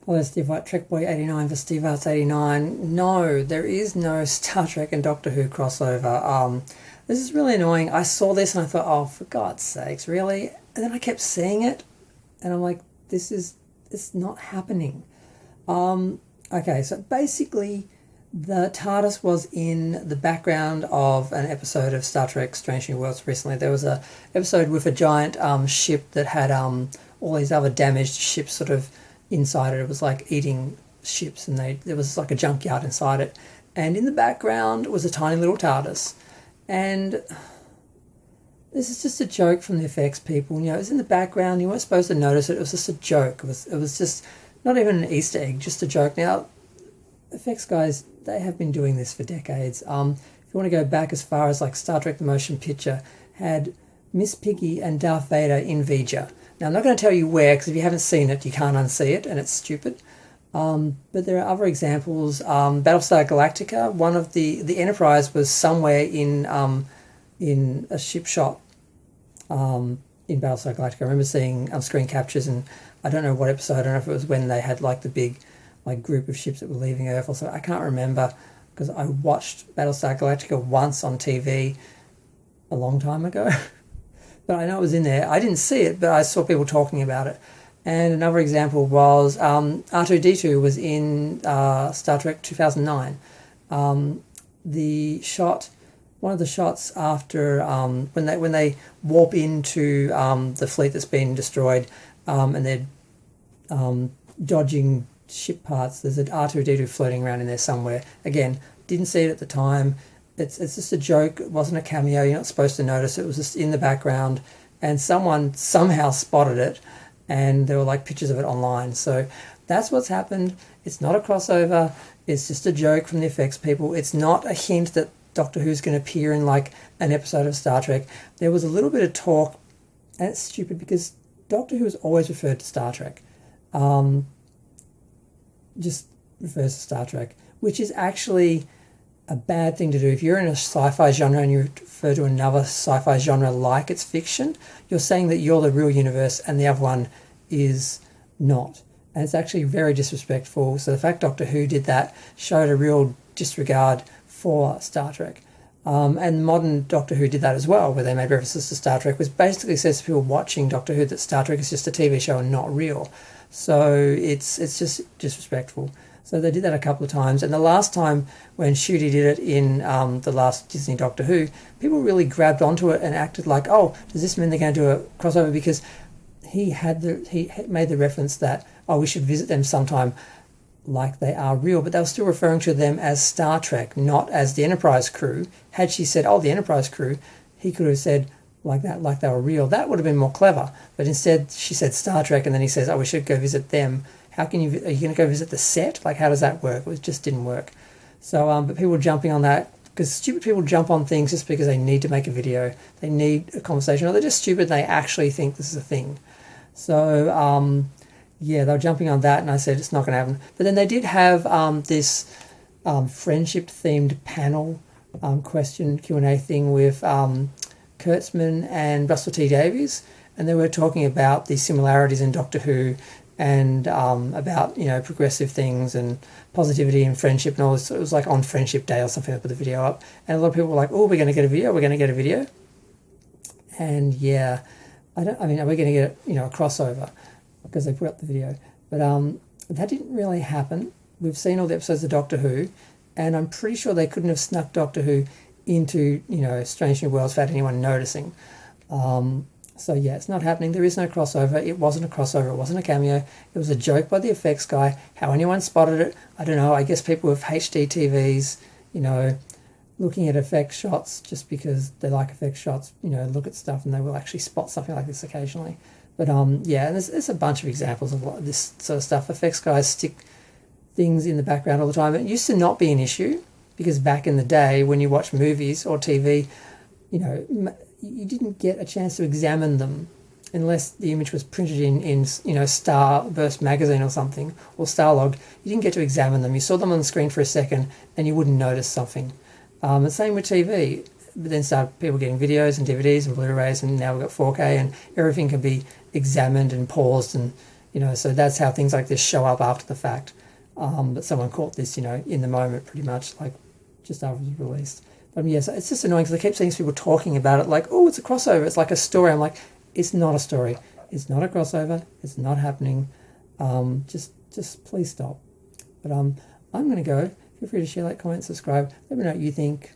Hello, Steve White, Trek Boy 89 for Steve Arts 89. No, there is no Star Trek and Doctor Who crossover. This is really annoying. I saw this and I thought, oh, for God's sakes, really? And then I kept seeing it, and I'm like, it's not happening. Okay, so basically, the TARDIS was in the background of an episode of Star Trek Strange New Worlds recently. There was a episode with a giant ship that had all these other damaged ships sort of inside it. It was like eating ships, and there was like a junkyard inside it. And in the background was a tiny little TARDIS. And this is just a joke from the effects people. You know, it was in the background. You weren't supposed to notice it. It was just a joke. It was just not even an Easter egg, just a joke. Now, effects guys, they have been doing this for decades. If you want to go back as far as like Star Trek The Motion Picture had Miss Piggy and Darth Vader in Vija. Now, I'm not going to tell you where, because if you haven't seen it, you can't unsee it, and it's stupid. But there are other examples. Battlestar Galactica, one of the Enterprise was somewhere in a ship shot in Battlestar Galactica. I remember seeing screen captures, and I don't know what episode. I don't know if it was when they had like the big like group of ships that were leaving Earth or so. I can't remember, because I watched Battlestar Galactica once on TV a long time ago. But I know it was in there. I didn't see it, but I saw people talking about it. And another example was R2-D2 was in Star Trek 2009. One of the shots after when they warp into the fleet that's been destroyed, and they're dodging ship parts. There's an R2-D2 floating around in there somewhere. Again, didn't see it at the time. It's just a joke. It wasn't a cameo. You're not supposed to notice it. It was just in the background, and someone somehow spotted it, and there were like pictures of it online. So that's what's happened. It's not a crossover. It's just a joke from the effects people. It's not a hint that Doctor Who's going to appear in like an episode of Star Trek. There was a little bit of talk, and it's stupid because Doctor Who is always referred to Star Trek. Just refers to Star Trek, which is actually a bad thing to do. If you're in a sci-fi genre and you refer to another sci-fi genre like it's fiction, you're saying that you're the real universe and the other one is not. And it's actually very disrespectful. So the fact Doctor Who did that showed a real disregard for Star Trek. And modern Doctor Who did that as well, where they made references to Star Trek, which basically says to people watching Doctor Who that Star Trek is just a TV show and not real. So it's just disrespectful. So they did that a couple of times. And the last time when Ncuti did it in the last Disney Doctor Who, people really grabbed onto it and acted like, oh, does this mean they're going to do a crossover? Because he made the reference that, oh, we should visit them sometime like they are real. But they were still referring to them as Star Trek, not as the Enterprise crew. Had she said, oh, the Enterprise crew, he could have said like that, like they were real. That would have been more clever. But instead, she said Star Trek, and then he says, oh, we should go visit them. Are you going to go visit the set? Like, how does that work? It just didn't work. So, but people were jumping on that, because stupid people jump on things just because they need to make a video. They need a conversation, or they're just stupid and they actually think this is a thing. So, yeah, they were jumping on that, and I said it's not going to happen. But then they did have this friendship-themed panel question Q&A thing with Kurtzman and Russell T Davies, and they were talking about the similarities in Doctor Who, and about, you know, progressive things and positivity and friendship and all this. So it was like on Friendship Day or something. I put the video up, and a lot of people were like, oh, we're going to get a video. And yeah, are we going to get, you know, a crossover, because they put up the video? But that didn't really happen. We've seen all the episodes of Doctor Who, and I'm pretty sure they couldn't have snuck Doctor Who into, you know, Strange New Worlds without anyone noticing. So yeah, it's not happening. There is no crossover. It wasn't a crossover. It wasn't a cameo. It was a joke by the effects guy. How anyone spotted it, I don't know. I guess people with HD TVs, you know, looking at effect shots just because they like effect shots, you know, look at stuff and they will actually spot something like this occasionally. But yeah, and there's a bunch of examples of this sort of stuff. Effects guys stick things in the background all the time. It used to not be an issue, because back in the day when you watch movies or TV, you know, you didn't get a chance to examine them unless the image was printed in you know, Starburst magazine or something, or Starlog. You didn't get to examine them. You saw them on the screen for a second and you wouldn't notice something. The same with TV. But then started people getting videos and DVDs and Blu-rays, and now we've got 4K, and everything can be examined and paused and, You know, so that's how things like this show up after the fact. But someone caught this, you know, in the moment, pretty much, like just after it was released. But yes, it's just annoying because I keep seeing people talking about it like, oh, it's a crossover. It's like a story. I'm like, it's not a story. It's not a crossover. It's not happening. Just please stop. But I'm going to go. Feel free to share, like, comment, subscribe. Let me know what you think.